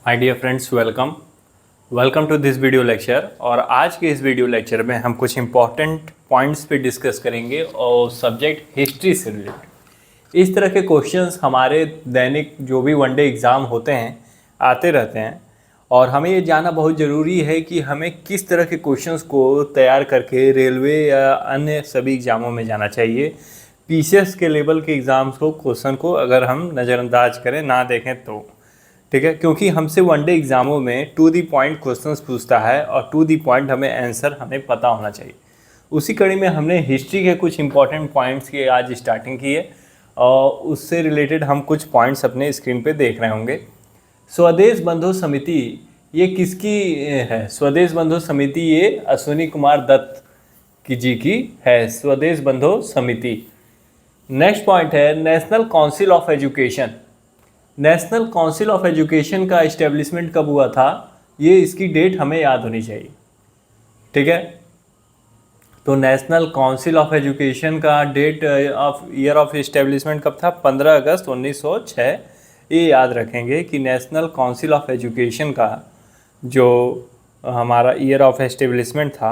Hi dear friends, welcome to this video lecture. और आज के इस वीडियो लेक्चर में हम कुछ इम्पॉर्टेंट पॉइंट्स पे डिस्कस करेंगे और सब्जेक्ट हिस्ट्री से रिलेटेड। इस तरह के क्वेश्चंस हमारे दैनिक जो भी वनडे एग्ज़ाम होते हैं आते रहते हैं, और हमें ये जानना बहुत ज़रूरी है कि हमें किस तरह के क्वेश्चंस को तैयार करके रेलवे या अन्य सभी एग्ज़ामों में जाना चाहिए। पीसीएस के लेवल के एग्ज़ाम्स को क्वेश्चन को अगर हम नज़रअंदाज करें, ना देखें तो ठीक है, क्योंकि हमसे वनडे एग्ज़ामों में टू दी पॉइंट क्वेश्चंस पूछता है और टू दी पॉइंट हमें आंसर हमें पता होना चाहिए। उसी कड़ी में हमने हिस्ट्री के कुछ इंपॉर्टेंट पॉइंट्स की आज स्टार्टिंग की है और उससे रिलेटेड हम कुछ पॉइंट्स अपने स्क्रीन पे देख रहे होंगे। स्वदेश बंधु समिति ये किसकी है? स्वदेश बंधु समिति ये अश्विनी कुमार दत्त जी की है, स्वदेश बंधु समिति। नेक्स्ट पॉइंट है national council of education. National council of education का इस्टेब्लिशमेंट कब हुआ था, ये इसकी डेट हमें याद होनी चाहिए। ठीक है, तो नेशनल काउंसिल ऑफ एजुकेशन का date of year of establishment कब था? 15 अगस्त 1906। ये याद रखेंगे कि नेशनल काउंसिल ऑफ एजुकेशन का जो हमारा ईयर ऑफ एस्टेब्लिशमेंट था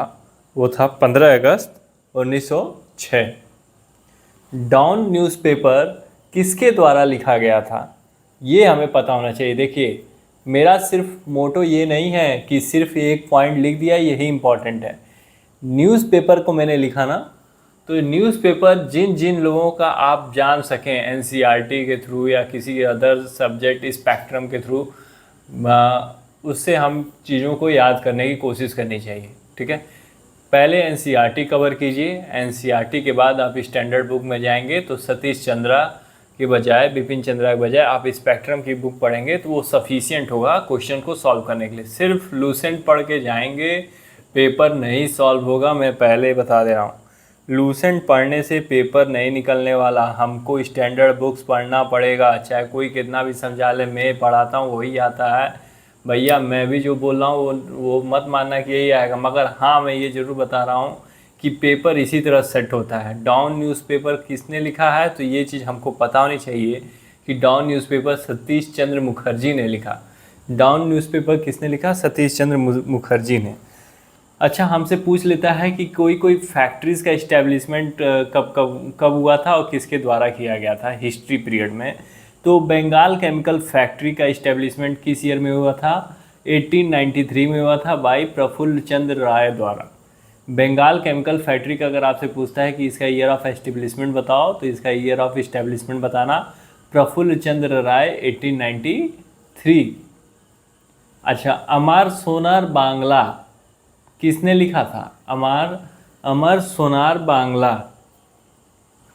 वो था 15 अगस्त 1906। डॉन न्यूज़पेपर किसके द्वारा लिखा गया था, ये हमें पता होना चाहिए। देखिए, मेरा सिर्फ मोटो ये नहीं है कि सिर्फ एक पॉइंट लिख दिया यही इम्पॉर्टेंट है। न्यूज़पेपर को मैंने लिखा ना, तो न्यूज़पेपर जिन जिन लोगों का आप जान सकें एनसीईआरटी के थ्रू या किसी अदर सब्जेक्ट स्पेक्ट्रम के थ्रू, उससे हम चीज़ों को याद करने की कोशिश करनी चाहिए। ठीक है, पहले एनसीईआरटी कवर कीजिए, एनसीईआरटी के बाद आप स्टैंडर्ड बुक में जाएंगे तो सतीश चंद्रा के बजाय, बिपिन चंद्रा के बजाय आप स्पेक्ट्रम की बुक पढ़ेंगे तो वो सफिशिएंट होगा क्वेश्चन को सॉल्व करने के लिए। सिर्फ लूसेंट पढ़ के जाएंगे पेपर नहीं सॉल्व होगा, मैं पहले बता दे रहा हूँ। लूसेंट पढ़ने से पेपर नहीं निकलने वाला, हमको स्टैंडर्ड बुक्स पढ़ना पड़ेगा। चाहे कोई कितना भी समझा ले, मैं पढ़ाता हूँ वही आता है भैया। मैं भी जो बोल रहा हूँ वो मत मानना कि यही आएगा, मगर हाँ मैं ये ज़रूर बता रहा हूँ कि पेपर इसी तरह सेट होता है। डॉन न्यूज़पेपर किसने लिखा है, तो ये चीज़ हमको पता होनी चाहिए कि डॉन न्यूज़पेपर सतीश चंद्र मुखर्जी ने लिखा। डॉन न्यूज़पेपर किसने लिखा? सतीश चंद्र मुखर्जी ने। अच्छा, हमसे पूछ लेता है कि कोई फैक्ट्रीज़ का इस्टेब्लिशमेंट कब हुआ था और किसके द्वारा किया गया था हिस्ट्री पीरियड में। तो बंगाल केमिकल फैक्ट्री का इस्टेब्लिशमेंट किस ईयर में हुआ था? 1893 में हुआ था बाई प्रफुल्ल चंद्र राय द्वारा। बंगाल केमिकल फैक्ट्री का अगर आपसे पूछता है कि इसका ईयर ऑफ एस्टेब्लिशमेंट बताओ, तो इसका ईयर ऑफ एस्टेब्लिशमेंट बताना प्रफुल्ल चंद्र राय 1893। अच्छा, अमर सोनार बांग्ला किसने लिखा था? अमर सोनार बांग्ला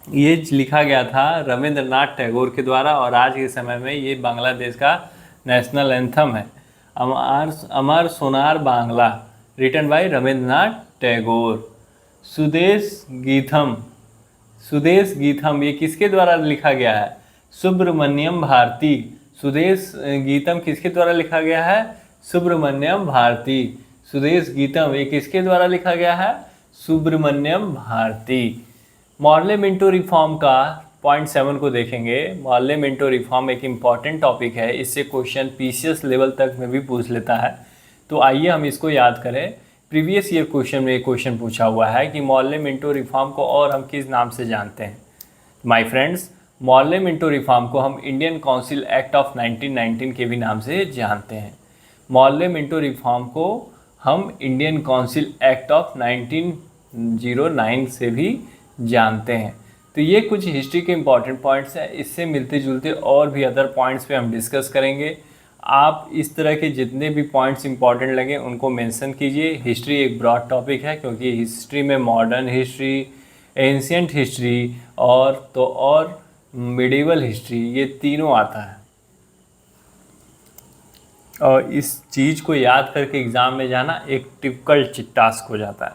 ये लिखा गया था रविंद्रनाथ टैगोर के द्वारा, और आज के समय में ये बांग्लादेश का नेशनल एंथम है। अमर सोनार बांग्ला रिटन बाय रविंद्रनाथ टैगोर। सुदेश गीतम ये किसके द्वारा लिखा गया है? सुब्रमण्यम भारती। सुदेश गीतम किसके द्वारा लिखा गया है? सुब्रमण्यम भारती। सुदेश गीतम ये किसके द्वारा लिखा गया है? Subramaniam Bharati. Morley Minto reform का पॉइंट 7 को देखेंगे। मॉडले मिंटो रिफॉर्म एक इम्पॉर्टेंट टॉपिक है, इससे क्वेश्चन पीसीएस लेवल तक में भी पूछ लेता है। तो आइए हम इसको याद करें। प्रीवियस ईयर क्वेश्चन में एक क्वेश्चन पूछा हुआ है कि मॉडले मिंटो रिफॉर्म को और हम किस नाम से जानते हैं। My friends, Morley Minto reform को हम इंडियन काउंसिल एक्ट ऑफ 1919 के भी नाम से जानते हैं। मॉडले मिंटो रिफॉर्म को हम इंडियन काउंसिल एक्ट ऑफ 1909 से भी जानते हैं। तो ये कुछ हिस्ट्री के इंपॉर्टेंट पॉइंट्स हैं। इससे मिलते जुलते और भी अदर पॉइंट्स पे हम डिस्कस करेंगे। आप इस तरह के जितने भी पॉइंट्स इंपॉर्टेंट लगे उनको मेंशन कीजिए। हिस्ट्री एक ब्रॉड टॉपिक है, क्योंकि हिस्ट्री में मॉडर्न हिस्ट्री, एंशिएंट हिस्ट्री और मिडिवल हिस्ट्री ये तीनों आता है, और इस चीज़ को याद करके एग्ज़ाम में जाना एक डिफ़िकल्ट टास्क हो जाता है।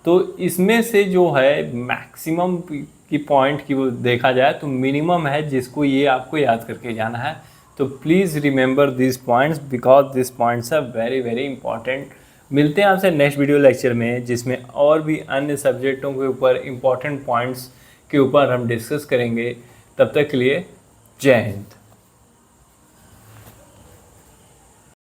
तो इसमें से जो है मैक्सिमम की पॉइंट की वो देखा जाए तो मिनिमम है जिसको ये आपको याद करके जाना है। तो please remember this points because this points are very very important. मिलते हैं आपसे नेक्स्ट वीडियो लेक्चर में, जिसमें और भी अन्य सब्जेक्टों के ऊपर इंपॉर्टेंट पॉइंट्स के ऊपर हम डिस्कस करेंगे। तब तक के लिए जय हिंद।